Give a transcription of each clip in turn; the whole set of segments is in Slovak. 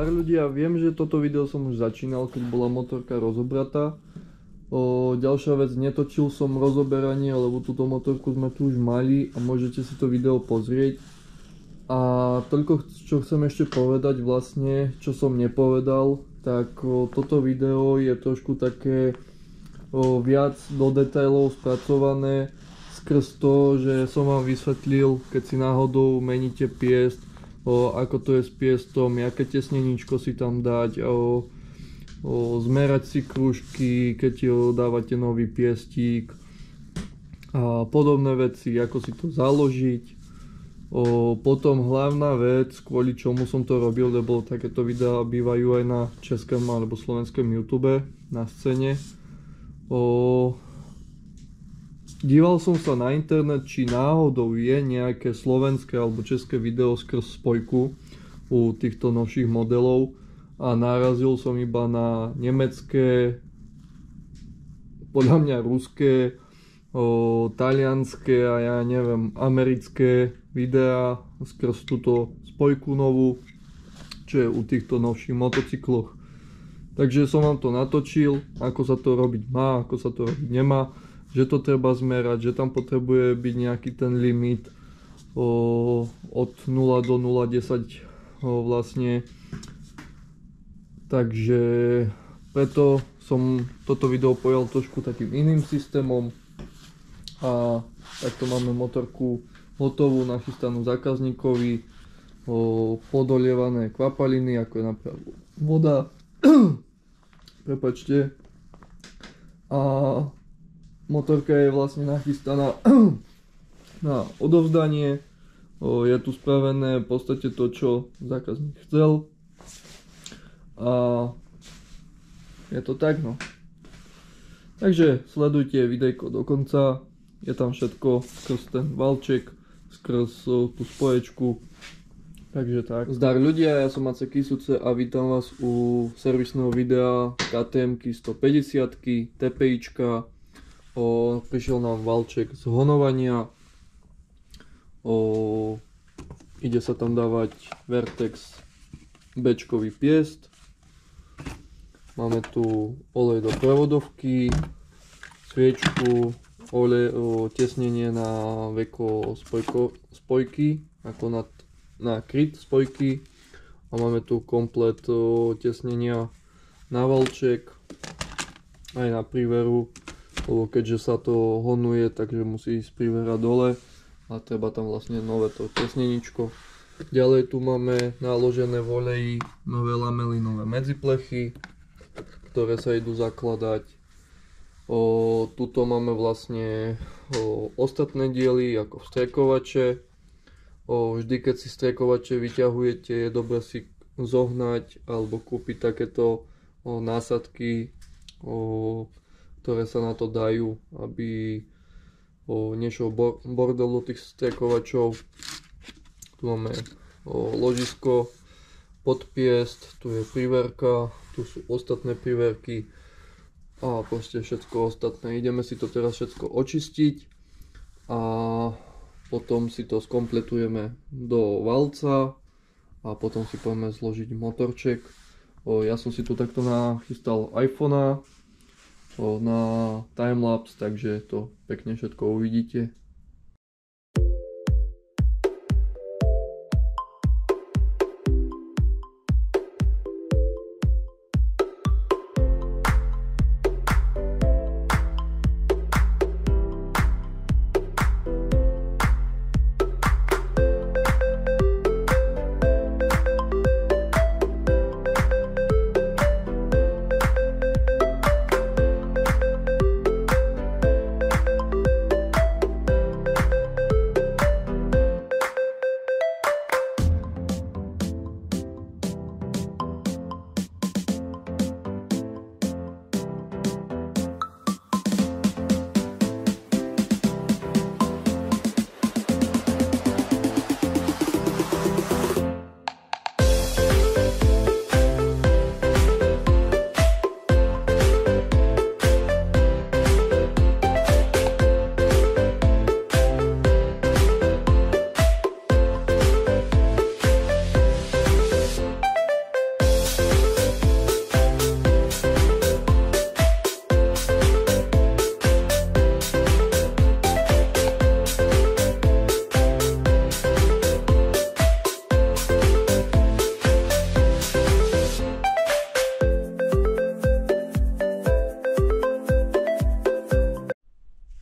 Zdar ľudia, viem, že toto video som už začínal, keď bola motorka rozobratá. Ďalšia vec, netočil som rozoberanie, lebo túto motorku sme tu už mali a môžete si to video pozrieť. A toľko, čo chcem ešte povedať vlastne, čo som nepovedal, tak toto video je trošku také viac do detailov spracované skrz to, že som vám vysvetlil, keď si náhodou meníte piesť, ako to je s piestom, aké tesneníčko si tam dať, zmerať si krúžky, keď dávate nový piestík a podobné veci, ako si to založiť. Potom hlavná vec, kvôli čomu som to robil, lebo takéto videá bývajú aj na českom alebo slovenskom YouTube na scéne. Díval som sa na internet, či náhodou je nejaké slovenské alebo české video skrz spojku u týchto novších modelov a narazil som iba na nemecké, podľa mňa ruské, talianské a ja neviem, americké videá skrz túto spojku novú, čo je u týchto novších motocykloch. Takže som vám to natočil, ako sa to robiť má, ako sa to robiť nemá, že to treba zmerať, že tam potrebuje byť nejaký ten limit od 0 do 0,10 vlastne. Takže preto som toto video pojal trošku takým iným systémom a takto máme motorku hotovú, nachystanú zákazníkovi, podolievané kvapaliny, ako je napríklad voda. Prepačte. A motorka je vlastne nachystaná na odovzdanie. Je tu spravené v podstate to, čo zákazník chcel. A je to tak, no. Takže sledujte videjko do konca. Je tam všetko skrz ten valček, skrz tú spoječku. Takže tak. Zdar ľudia, ja som Mace Kisuce a vítam vás u servisného videa KTM-ky 150-ky, TPIčka. Prišiel nám valček z honovania. Ide sa tam dávať Vertex B-čkový piest. Máme tu olej do prevodovky, sviečku, tesnenie na veko spojky, ako na kryt spojky. A máme tu komplet tesnenia na valček, aj na príveru. Lebo keďže sa to honuje, takže musí ísť prívera dole a treba tam vlastne nové to tesneničko. Ďalej tu máme naložené v oleji nové lamely, nové medziplechy, ktoré sa idú zakladať. Tuto máme vlastne ostatné diely ako vstrekovače. Vždy keď si strekovače vyťahujete, je dobre si zohnať alebo kúpiť takéto násadky, ktoré sa na to dajú, aby nešiel bordel do tých strekovačov. Tu máme ložisko, podpiest, tu je priverka, tu sú ostatné priverky a proste všetko ostatné. Ideme si to teraz všetko očistiť a potom si to skompletujeme do valca a potom si poďme zložiť motorček. Ja som si tu takto nachystal iPhonea na timelapse, takže to pekne všetko uvidíte.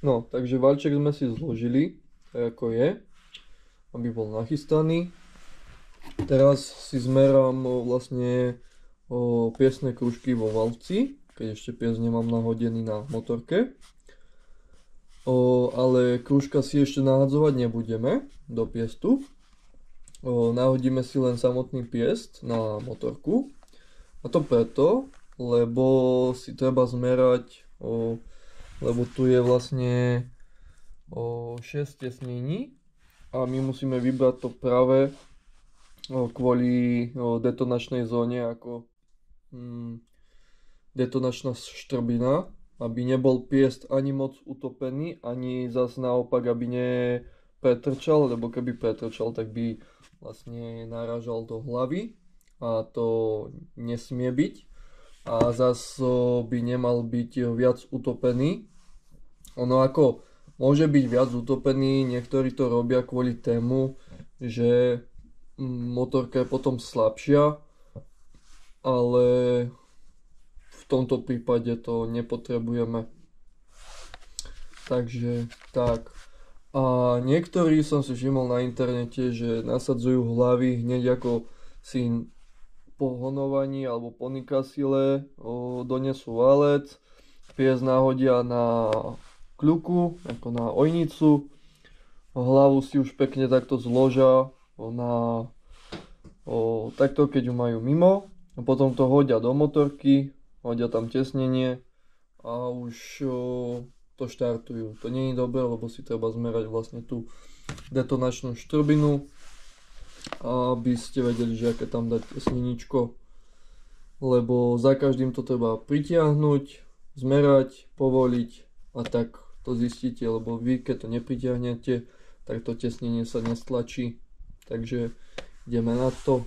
No, takže valček sme si zložili, tak ako je, aby bol nachystaný. Teraz si zmerám vlastne piesné kružky vo valci, keď ešte pies nemám nahodený na motorke. Ale kružka si ešte nahadzovať nebudeme do piestu. Nahodíme si len samotný piest na motorku. A to preto, lebo si treba zmerať, lebo tu je vlastne 6 tesnení a my musíme vybrať to práve kvôli detonačnej zóne ako detonačná štrbina, aby nebol piest ani moc utopený, ani zas naopak, aby nepretrčal, lebo keby pretrčal, tak by vlastne narážal do hlavy a to nesmie byť. A zas by nemal byť viac utopený. Ono ako môže byť viac utopený, niektorí to robia kvôli tému, že motorka je potom slabšia, ale v tomto prípade to nepotrebujeme. Takže tak. A niektorí som si všimol na internete, že nasadzujú hlavy hneď ako si po honovaní alebo po nikasile donesú valec, pies nahodia na kľuku, ako na ojnicu, hlavu si už pekne takto zložia takto, keď ju majú mimo, a potom to hodia do motorky, hodia tam tesnenie a už to štartujú. To nie je dobré, lebo si treba zmerať vlastne tú detonačnú štrbinu, aby ste vedeli, že aké tam dať tesneničko, lebo za každým to treba pritiahnuť, zmerať, povoliť a tak to zistíte, lebo vy keď to nepritiahnete, tak to tesnenie sa nestlačí. Takže ideme na to.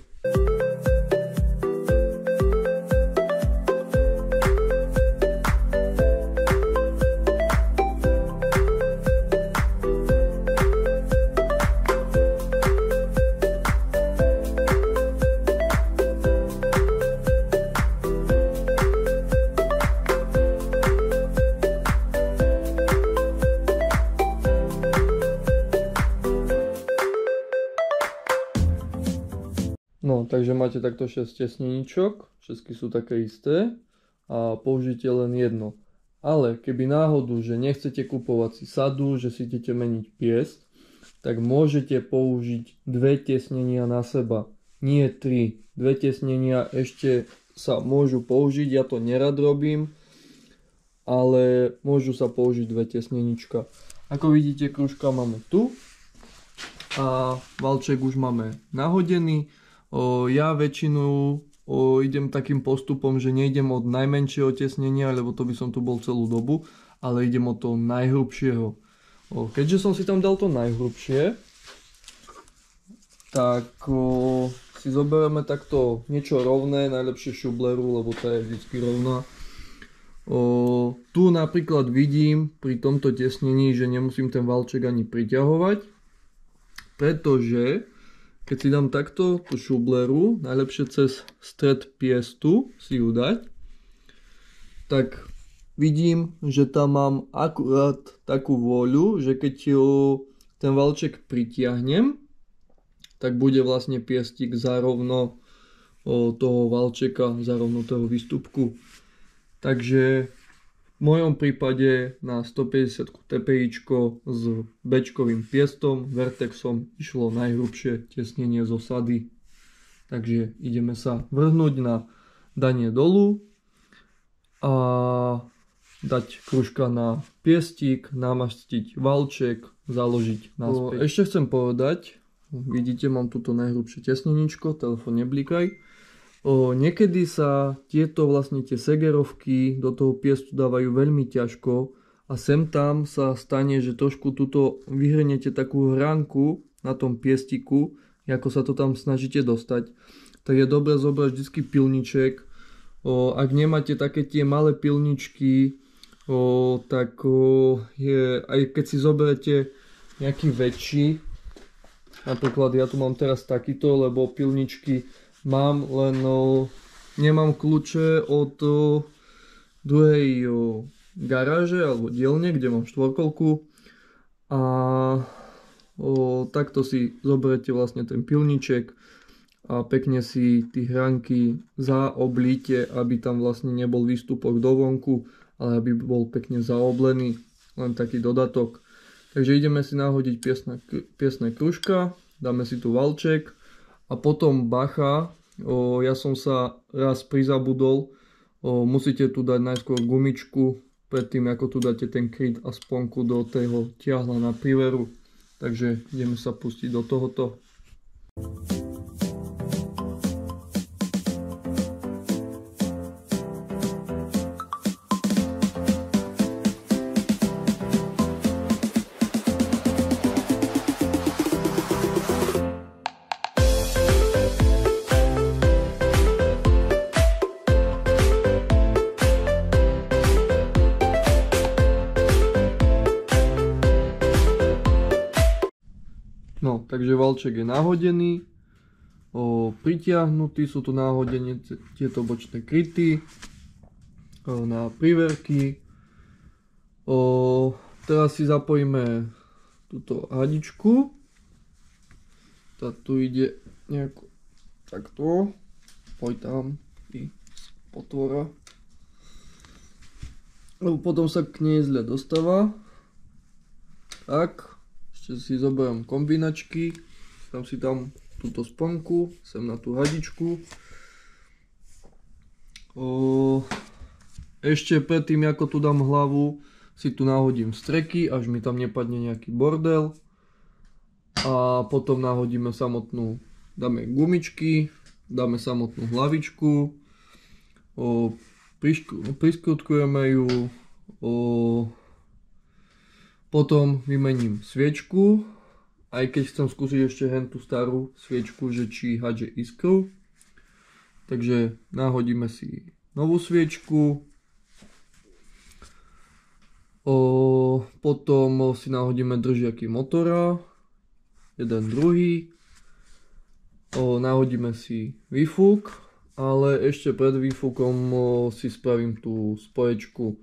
No, takže máte takto 6 tesneničok, všetky sú také isté a použite len jedno. Ale keby náhodou, že nechcete kupovať si sadu, že si idete meniť piest, tak môžete použiť dve tesnenia na seba, nie 3. Dve tesnenia ešte sa môžu použiť, ja to nerad robím, ale môžu sa použiť dve tesnenička. Ako vidíte, kružka máme tu a valček už máme nahodený. Ja väčšinu idem takým postupom, že nejdem od najmenšieho tesnenia, lebo to by som tu bol celú dobu, ale idem od toho najhrubšieho. Keďže som si tam dal to najhrubšie, tak si zoberieme takto niečo rovné, najlepšie šubleru, lebo to je vždy rovná. Tu napríklad vidím pri tomto tesnení, že nemusím ten valček ani priťahovať, pretože keď si dám takto tú šubleru, najlepšie cez stred piestu si ju dať, tak vidím, že tam mám akurát takú vôľu, že keď ten valček pritiahnem, tak bude vlastne piestik zarovno toho valčeka, zarovno toho výstupku. Takže v mojom prípade na 150 TPIčko s bečkovým piestom, vertexom išlo najhrubšie tesnenie z osady. Takže ideme sa vrhnúť na danie dolu a dať kružka na piestik, namastiť valček, založiť naspäť. Ešte chcem povedať, vidíte, mám tuto najhrubšie tesneničko, telefón neblikaj. Niekedy sa tieto vlastne tie segerovky do toho piestu dávajú veľmi ťažko a sem tam sa stane, že trošku tuto vyhrnete takú hránku na tom piestiku, ako sa to tam snažíte dostať. Tak je dobré zobrať vždy pilniček. Ak nemáte také tie malé pilničky, tak aj keď si zoberete nejaký väčší, napríklad ja tu mám teraz takýto, lebo pilničky mám, len nemám kľúče od druhej garáže alebo dielne, kde mám štvorkolku a takto si zoberete vlastne ten pilníček a pekne si tie hránky zaoblíte, aby tam vlastne nebol výstupok dovonku, ale aby bol pekne zaoblený, len taký dodatok. Takže ideme si nahodiť piesné kružka, dáme si tu valček a potom bacha, ja som sa raz prizabudol, musíte tu dať najskôr gumičku, predtým ako tu dáte ten kryt a sponku do toho tiahla na priveru. Takže ideme sa pustiť do tohoto. No, takže valček je nahodený, pritiahnutý, sú tu nahodené tieto bočné kryty na priverky. Teraz si zapojíme túto hadičku, tá tu ide nejako takto, poj tam i potvora, potom sa k nej zle dostáva, tak. Si zoberiem kombinačky, dám si tam túto sponku, sem na tú hadičku. Ešte predtým, ako tu dám hlavu, si tu nahodím streky, až mi tam nepadne nejaký bordel. A potom nahodíme samotnú, dáme gumičky, dáme samotnú hlavičku, priskrutkujeme ju, potom vymením sviečku, aj keď chcem skúsiť ešte tú starú sviečku, že či hadže iskru. Takže nahodíme si novú sviečku. Potom si nahodíme držiaky motora, jeden druhý. Nahodíme si výfuk, ale ešte pred výfukom si spravím tú spoječku.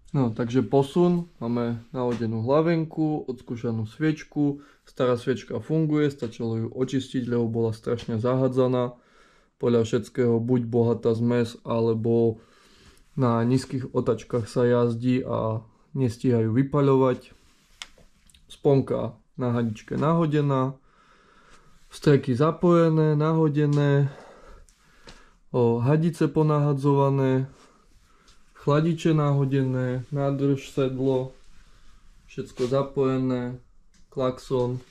No, takže posun, máme nahodenú hlavenku, odskúšanú sviečku, stará sviečka funguje, stačilo ju očistiť, lebo bola strašne zahadzaná. Podľa všetkého buď bohatá zmes, alebo na nízkych otačkách sa jazdí a nestíhajú vypaľovať. Sponka na hadičke nahodená, streky zapojené, nahodené, hadice ponahadzované, chladiče nahodené, nádrž, sedlo, všetko zapojené, klakson.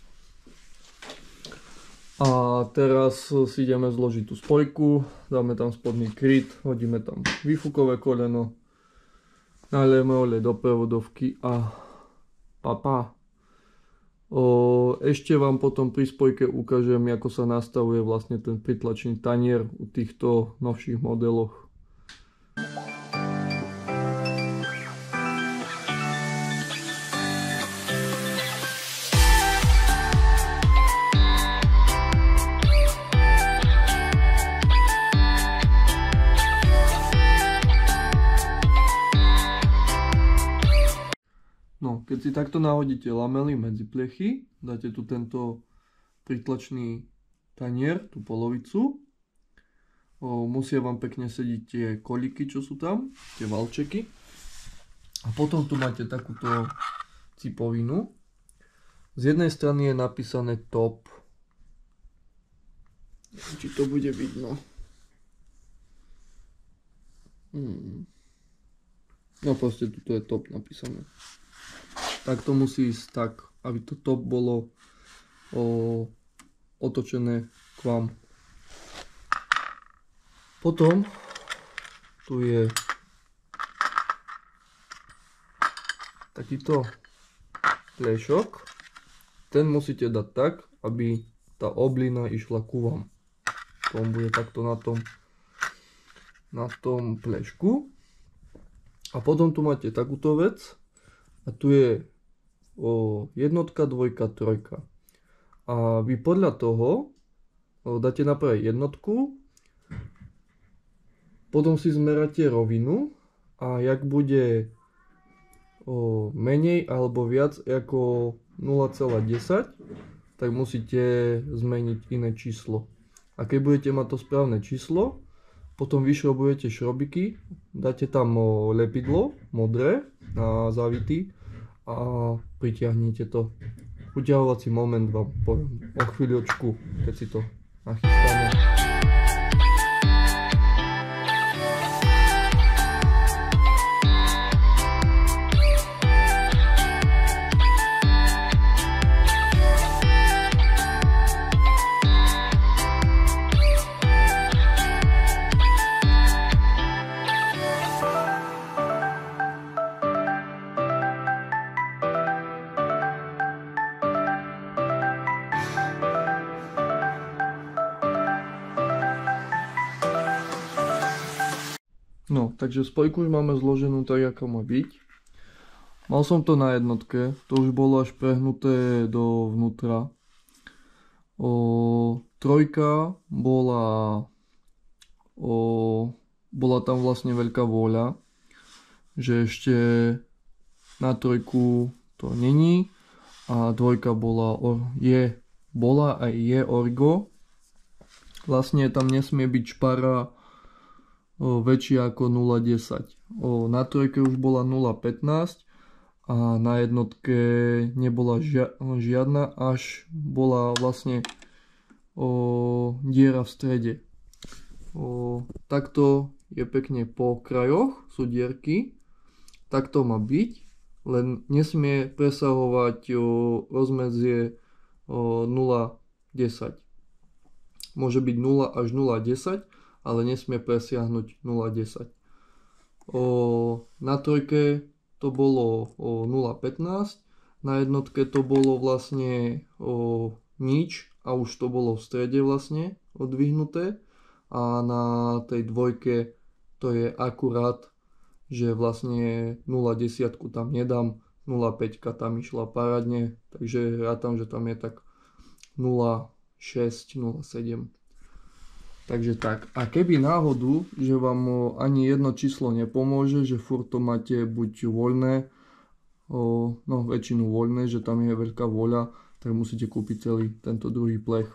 A teraz si ideme zložiť tú spojku, dáme tam spodný kryt, hodíme tam výfukové koleno, naliejeme olej do prevodovky a papa. Ešte vám potom pri spojke ukážem, ako sa nastavuje vlastne ten pritlačný tanier u týchto novších modeloch. No, keď si takto nahodíte lamely medzi plechy, dáte tu pritlačný tanier, tú polovicu. Musia vám pekne sedieť tie kolíky, čo sú tam, tie valčeky. A potom tu máte takúto cipovinu. Z jednej strany je napísané top. Či to bude vidno. No proste tuto je top napísané. Tak to musí ísť tak, aby to top bolo otočené k vám. Potom tu je takýto pléšok. Ten musíte dať tak, aby tá oblina išla ku vám. To bude takto na tom pléšku. A potom tu máte takúto vec. A tu je jednotka, dvojka, trojka. A vy podľa toho dáte najprv jednotku. Potom si zmeráte rovinu a jak bude menej alebo viac ako 0,10, tak musíte zmeniť iné číslo. A keď budete mať to správne číslo, potom vyšrobujete šrobiky, dáte tam lepidlo modré na závity a pritiahnete to. Uťahovací moment vám poviem o chvíľočku, keď si to nachystáme. No, takže spojku už máme zloženú tak, ako má byť. Mal som to na jednotke, to už bolo až prehnuté dovnútra. Trojka bola tam vlastne veľká vôľa, že ešte na trojku to není a dvojka bola a je origo. Vlastne tam nesmie byť špara väčšia ako 0,10. Na trojke už bola 0,15 a na jednotke nebola žiadna, až bola vlastne diera v strede. Takto je pekne po krajoch, sú dierky. Takto má byť, len nesmie presahovať rozmedzie 0,10. Môže byť 0 až 0,10, ale nesmie presiahnuť 0,10. Na trojke to bolo 0,15, na jednotke to bolo vlastne nič a už to bolo v strede vlastne odvihnuté a na tej dvojke to je akurát, že vlastne 0,10 tam nedám, 0,5 tam išla parádne, takže rátam, že tam je tak 0,6, 0,7. Takže tak, a keby náhodu, že vám ani jedno číslo nepomôže, že furt to máte buď voľné, no väčšinu voľné, že tam je veľká voľa, tak musíte kúpiť celý tento druhý plech.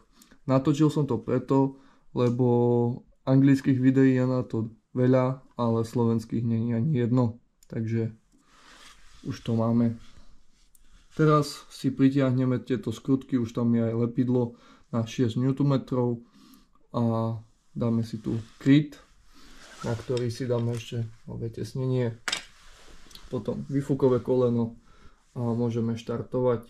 Natočil som to preto, lebo anglických videí je na to veľa, ale slovenských nie je ani jedno, takže už to máme. Teraz si pritiahneme tieto skrutky, už tam je aj lepidlo na 6 Nm. A dáme si tu kryt, na ktorý si dáme ešte nové tesnenie. Potom výfukové koleno a môžeme štartovať.